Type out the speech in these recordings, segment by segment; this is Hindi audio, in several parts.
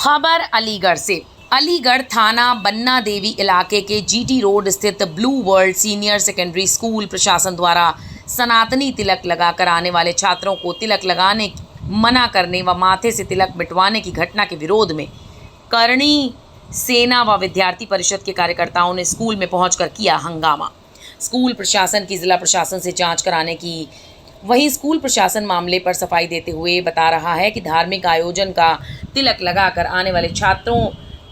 खबर अलीगढ़ से। अलीगढ़ थाना बन्ना देवी इलाके के जीटी रोड स्थित blue world senior secondary school प्रशासन द्वारा सनातनी तिलक लगाकर आने वाले छात्रों को तिलक लगाने मना करने व माथे से तिलक मिटवाने की घटना के विरोध में करणी सेना व विद्यार्थी परिषद के कार्यकर्ताओं ने स्कूल में पहुंचकर किया हंगामा। स्कूल प्रशासन की जिला प्रशासन से जांच कराने की वहीं स्कूल प्रशासन मामले पर सफाई देते हुए बता रहा है कि धार्मिक आयोजन का तिलक लगाकर आने वाले छात्रों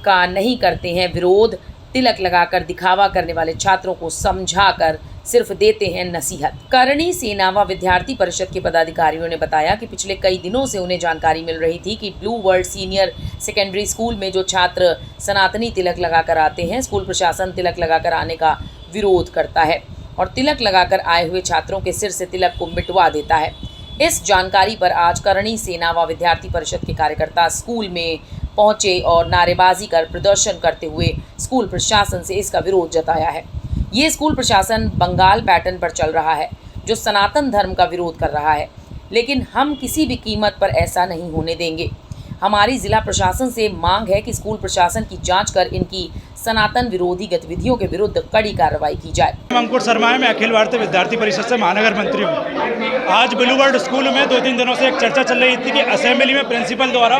का नहीं करते हैं विरोध। तिलक लगाकर दिखावा करने वाले छात्रों को समझाकर सिर्फ देते हैं नसीहत। करणी सेना व विद्यार्थी परिषद के पदाधिकारियों ने बताया कि पिछले कई दिनों से उन्हें जानकारी मिल रही थी कि blue world senior secondary school में जो छात्र सनातनी तिलक लगाकर आते हैं, स्कूल प्रशासन तिलक लगाकर आने का विरोध करता है और तिलक लगाकर आए हुए छात्रों के सिर से तिलक को मिटवा देता है। इस जानकारी पर आज करणी सेना व विद्यार्थी परिषद के कार्यकर्ता स्कूल में पहुंचे और नारेबाजी कर प्रदर्शन करते हुए स्कूल प्रशासन से इसका विरोध जताया है। ये स्कूल प्रशासन बंगाल पैटर्न पर चल रहा है जो सनातन धर्म का विरोध कर रहा है, लेकिन हम किसी भी कीमत पर ऐसा नहीं होने देंगे। हमारी जिला प्रशासन से मांग है कि स्कूल प्रशासन की जांच कर इनकी सनातन विरोधी गतिविधियों के विरुद्ध कड़ी कार्रवाई की जाए। अंकुर शर्मा है, मैं अखिल भारतीय विद्यार्थी परिषद से महानगर मंत्री हूँ। आज ब्लू वर्ल्ड स्कूल में 2-3 दिनों से एक चर्चा चल रही थी कि असेंबली में प्रिंसिपल द्वारा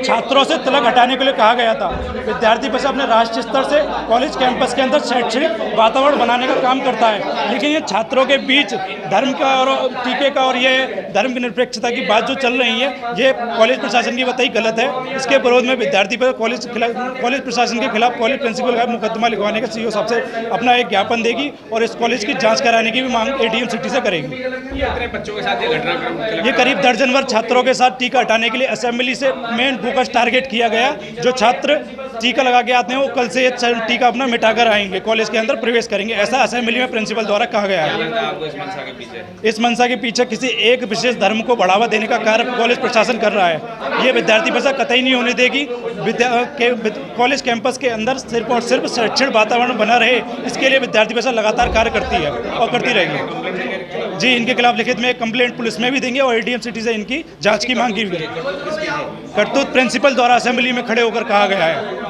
छात्रों से तिलक हटाने के लिए कहा गया था। विद्यार्थी परिषद अपने राष्ट्रीय स्तर से कॉलेज कैंपस के अंदर शैक्षणिक वातावरण बनाने का काम करता है, लेकिन ये छात्रों के बीच धर्म का और टीके का और ये धर्म की निरपेक्षता की बात जो चल रही है, ये कॉलेज प्रशासन की बताई गलत है। इसके विरोध में विद्यार्थी पर कॉलेज प्रशासन के खिलाफ कॉलेज प्रिंसिपल का मुकदमा लिखवाने का सीईओ साहब से अपना एक ज्ञापन देगी और इस कॉलेज की जांच कराने की भी मांग एडीएम सिटी से करेगी। कितने बच्चों के साथ ये घटनाक्रम? ये करीब दर्जनभर छात्रों के साथ टीका हटाने के लिए असेंबली से मेन फोकस टारगेट किया गया। जो छात्र टीका लगा के आते हैं वो कल से ये टीका अपना मिटाकर आएंगे, कॉलेज के अंदर प्रवेश करेंगे, ऐसा असेंबली में प्रिंसिपल द्वारा कहा गया है। इस मंशा के पीछे किसी एक विशेष धर्म को बढ़ावा देने का कार्य कॉलेज प्रशासन कर रहा है। ये विद्यार्थी परिषद कतई नहीं होने देगी। कॉलेज कैंपस के अंदर सिर्फ और सिर्फ शैक्षणिक वातावरण बना रहे, इसके लिए विद्यार्थी परिषद लगातार कार्य करती है और करती रहेगी। जी, इनके खिलाफ लिखित में एक कंप्लेंट पुलिस में भी देंगे और एडीएम सिटी से इनकी जांच की मांग की हुई है। करतूत प्रिंसिपल द्वारा असेंबली में खड़े होकर कहा गया है।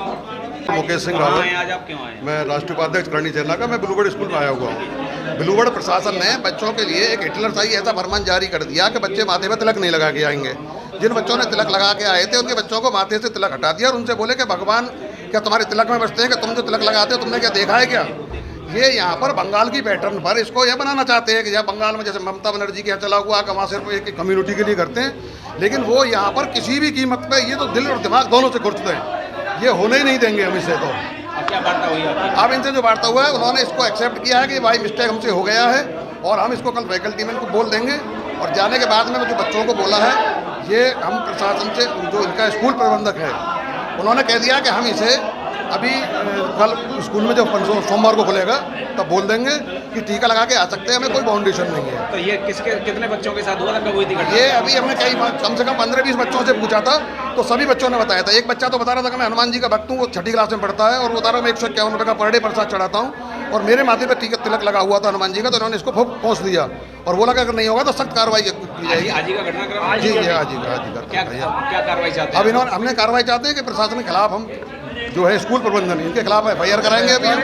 मुकेश सिंह रावत, मैं राष्ट्रीय उपाध्यक्ष करणी सेना का, मैं ब्लूवर्ल्ड स्कूल में आया हुआ हूँ। ब्लूवर्ल्ड प्रशासन ने बच्चों के लिए एक हिटलरशाही ऐसा फरमान जारी कर दिया कि बच्चे माथे पर तिलक नहीं लगा के आएंगे। जिन बच्चों ने तिलक लगा के आए थे उनके बच्चों को माथे से तिलक हटा दिया और उनसे बोले कि भगवान क्या तुम्हारे तिलक में बसते हैं, कि तुम जो तिलक लगाते हो तुमने क्या देखा है क्या? ये यहाँ पर बंगाल की पैटर्न पर इसको यह बनाना चाहते हैं कि यहाँ बंगाल में जैसे ममता बनर्जी के यहाँ चला हुआ कि वहाँ सिर्फ एक कम्युनिटी के लिए करते हैं, लेकिन वो यहाँ पर किसी भी कीमत पे ये तो दिल और दिमाग दोनों से घुटते हैं। ये होने ही नहीं देंगे हम इसे। तो क्या वार्ता हुई अब इनसे जो वार्ता हुआ है उन्होंने इसको एक्सेप्ट किया है कि भाई मिस्टेक हमसे हो गया है और हम इसको कल फैकल्टी में इनको बोल देंगे। और जाने के बाद में जो बच्चों को बोला है, ये हम प्रशासन से जो इनका स्कूल प्रबंधक है उन्होंने कह दिया कि हम इसे अभी कल स्कूल में जो सोमवार को खुलेगा तब बोल देंगे कि टीका लगा के आ सकते हैं, हमें कोई बाउंडेशन नहीं है। तो ये कितने बच्चों के साथ हुआ था? कब हुई थी घटना? ये अभी हमने कम से कम 15-20 बच्चों से पूछा था तो सभी बच्चों ने बताया था। एक बच्चा तो बता रहा था कि मैं हनुमान जी का भक्त हूँ, वो 6ठी क्लास में पढ़ता है और वो बता रहा मैं 151 रुपये का पर डे प्रसाद चढ़ाता हूँ और मेरे माथे पर तिलक लगा हुआ था हनुमान जी का, तो उन्होंने इसको पहुँच दिया और बोला कि अगर नहीं होगा तो सख्त कार्रवाई की जाएगी। आज ही का घटनाक्रम? जी आज ही का। क्या कार्रवाई चाहते हैं? अब हमने कार्रवाई चाहते हैं कि प्रशासन के खिलाफ हम जो है स्कूल प्रबंधन इनके खिलाफ एफआईआर कराएंगे अभी हम,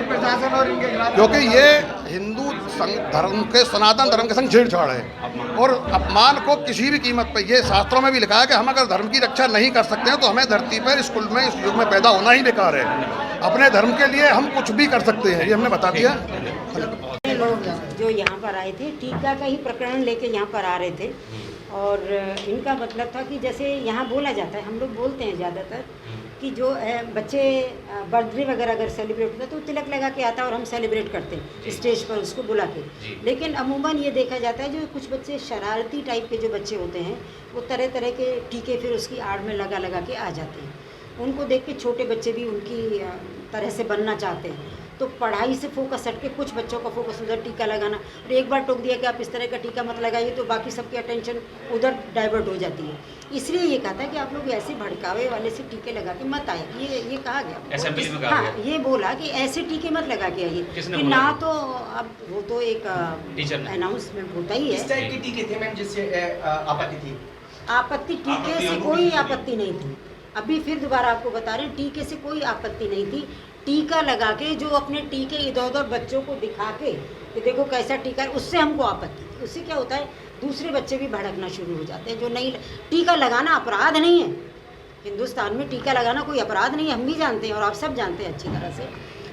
क्योंकि ये हिंदू धर्म के सनातन धर्म के संग छेड़छाड़ है और अपमान को किसी भी कीमत पर, ये शास्त्रों में भी लिखा है कि हम अगर धर्म की रक्षा नहीं कर सकते हैं तो हमें धरती पर स्कूल में इस युग में पैदा होना ही बेकार है। अपने धर्म के लिए हम कुछ भी कर सकते हैं, ये हमने बता दिया। लोग जो यहाँ पर आए थे टीका का ही प्रकरण लेके यहाँ पर आ रहे थे और इनका मतलब था कि जैसे यहाँ बोला जाता है, हम लोग बोलते हैं ज़्यादातर कि जो बच्चे बर्थडे वगैरह अगर सेलिब्रेट होता है तो तिलक लगा के आता है और हम सेलिब्रेट करते हैं स्टेज पर उसको बुला के। लेकिन अमूमन ये देखा जाता है जो कुछ बच्चे शरारती टाइप के जो बच्चे होते हैं वो तरह तरह के टीके फिर उसकी आड़ में लगा लगा के आ जाते हैं। उनको देख के छोटे बच्चे भी उनकी तरह से बनना चाहते हैं, तो पढ़ाई से फोकस हट के कुछ बच्चों का फोकस उधर टीका लगाना, और एक बार टोक दिया कि आप इस तरह का टीका मत लगाइए तो बाकी सबकी अटेंशन उधर डाइवर्ट हो जाती है। इसलिए ये कहा था कि आप लोग ऐसे भड़कावे वाले से टीके लगा के मत आए, ये कहा गया। हाँ, ये बोला कि ऐसे टीके मत लगा के आइए कि ना, तो अब वो तो एक अनाउंसमेंट होता ही है। इस टाइप के टीके थे मैम जिससे आपत्ति थी? आपत्ति टीके से कोई आपत्ति नहीं थी, अभी फिर दोबारा आपको बता रहे हैं, टीके से कोई आपत्ति नहीं थी। टीका लगा के जो अपने टीके इधर उधर बच्चों को दिखा के कि देखो कैसा टीका है, उससे हमको आपत्ति थी। उससे क्या होता है, दूसरे बच्चे भी भड़कना शुरू हो जाते हैं। जो नहीं, टीका लगाना अपराध नहीं है, हिंदुस्तान में टीका लगाना कोई अपराध नहीं है, हम भी जानते हैं और आप सब जानते हैं अच्छी तरह से।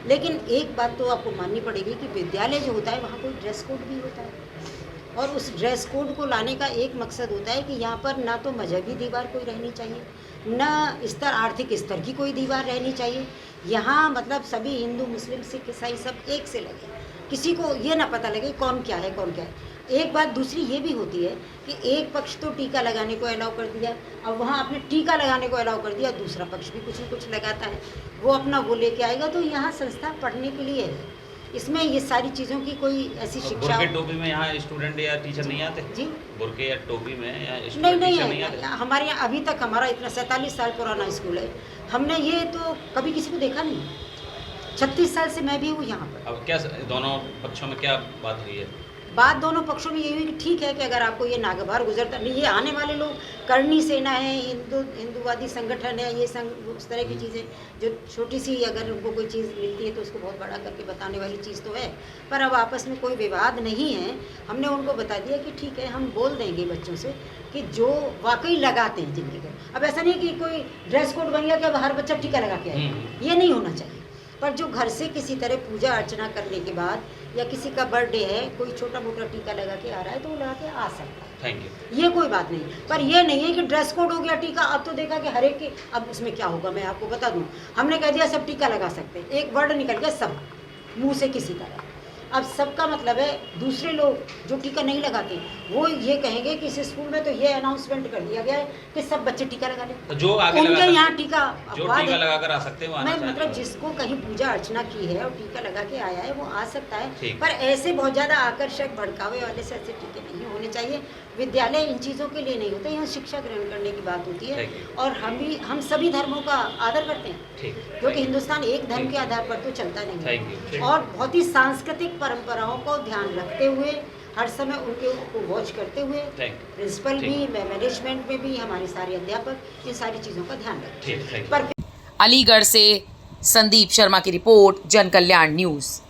लेकिन एक बात तो आपको माननी पड़ेगी कि विद्यालय जो होता है वहाँ कोई ड्रेस कोड भी होता है, और उस ड्रेस कोड को लाने का एक मकसद होता है कि यहाँ पर ना तो मजहबी दीवार कोई रहनी चाहिए, ना स्तर आर्थिक स्तर की कोई दीवार रहनी चाहिए। यहाँ मतलब सभी हिंदू मुस्लिम सिख ईसाई सब एक से लगे, किसी को ये ना पता लगे कौन क्या है कौन क्या है। एक बात दूसरी ये भी होती है कि एक पक्ष तो टीका लगाने को अलाउ कर दिया, अब वहाँ आपने टीका लगाने को अलाउ कर दिया, दूसरा पक्ष भी कुछ न कुछ लगाता है, वो अपना वो लेके आएगा। तो यहाँ संस्था पढ़ने के लिए है, इसमें ये सारी चीज़ों की कोई ऐसी शिक्षा। बुरके टोपी में यहाँ स्टूडेंट या टीचर नहीं आते जी? बुरके या टोपी में या स्टूडेंट टीचर नहीं आते? हमारे यहाँ अभी तक, हमारा इतना 47 साल पुराना स्कूल है, हमने ये तो कभी किसी को देखा नहीं। 36 साल से मैं भी हूँ यहाँ पर। अब क्या दोनों पक्षों में क्या बात हुई है? बात दोनों पक्षों में ये हुई कि ठीक है कि अगर आपको ये नागवार गुजरता नहीं, ये आने वाले लोग करनी सेना है, हिंदूवादी संगठन है, ये उस तरह की चीज़ें जो छोटी सी अगर उनको कोई चीज़ मिलती है तो उसको बहुत बड़ा करके बताने वाली चीज़ तो है। पर अब आपस में कोई विवाद नहीं है, हमने उनको बता दिया कि ठीक है हम बोल देंगे बच्चों से कि जो वाकई लगाते हैं जिनके घर। अब ऐसा नहीं कि कोई ड्रेस कोड बन गया कि अब हर बच्चा टीका लगा के आए, ये नहीं होना चाहिए। पर जो घर से किसी तरह पूजा अर्चना करने के बाद या किसी का बर्थडे है, कोई छोटा मोटा टीका लगा के आ रहा है तो वो लगा के आ सकता है। Thank you. ये कोई बात नहीं, पर ये नहीं है कि ड्रेस कोड हो गया टीका। अब तो देखा कि हर एक के, अब उसमें क्या होगा मैं आपको बता दूं, हमने कह दिया सब टीका लगा सकते हैं, एक वर्ड निकल गया सब मुंह से किसी तरह। अब सबका मतलब है दूसरे लोग जो टीका नहीं लगाते वो ये कहेंगे कि इस स्कूल में तो ये अनाउंसमेंट कर दिया गया है कि सब बच्चे टीका लगा लें, तो जो आगे उनके यहाँ टीका जो टीका लगा कर आ सकते हैं वो आना मैं चाहिए। मतलब जिसको कहीं पूजा अर्चना की है और टीका लगा के आया है वो आ सकता है, ठीक। पर ऐसे बहुत ज़्यादा आकर्षक भड़कावे वाले से ऐसे टीके नहीं होने चाहिए। विद्यालय इन चीज़ों के लिए नहीं होता, यहाँ शिक्षा ग्रहण करने की बात होती है और हम सभी धर्मों का आदर करते हैं, क्योंकि हिंदुस्तान एक धर्म के आधार पर तो चलता नहीं है। और बहुत ही सांस्कृतिक परंपराओं को ध्यान रखते हुए हर समय उनको वॉच करते हुए प्रिंसिपल भी, मैनेजमेंट में भी हमारे सारे अध्यापक इन सारी चीज़ों का ध्यान रखते हैं। अलीगढ़ से संदीप शर्मा की रिपोर्ट, जन कल्याण न्यूज़।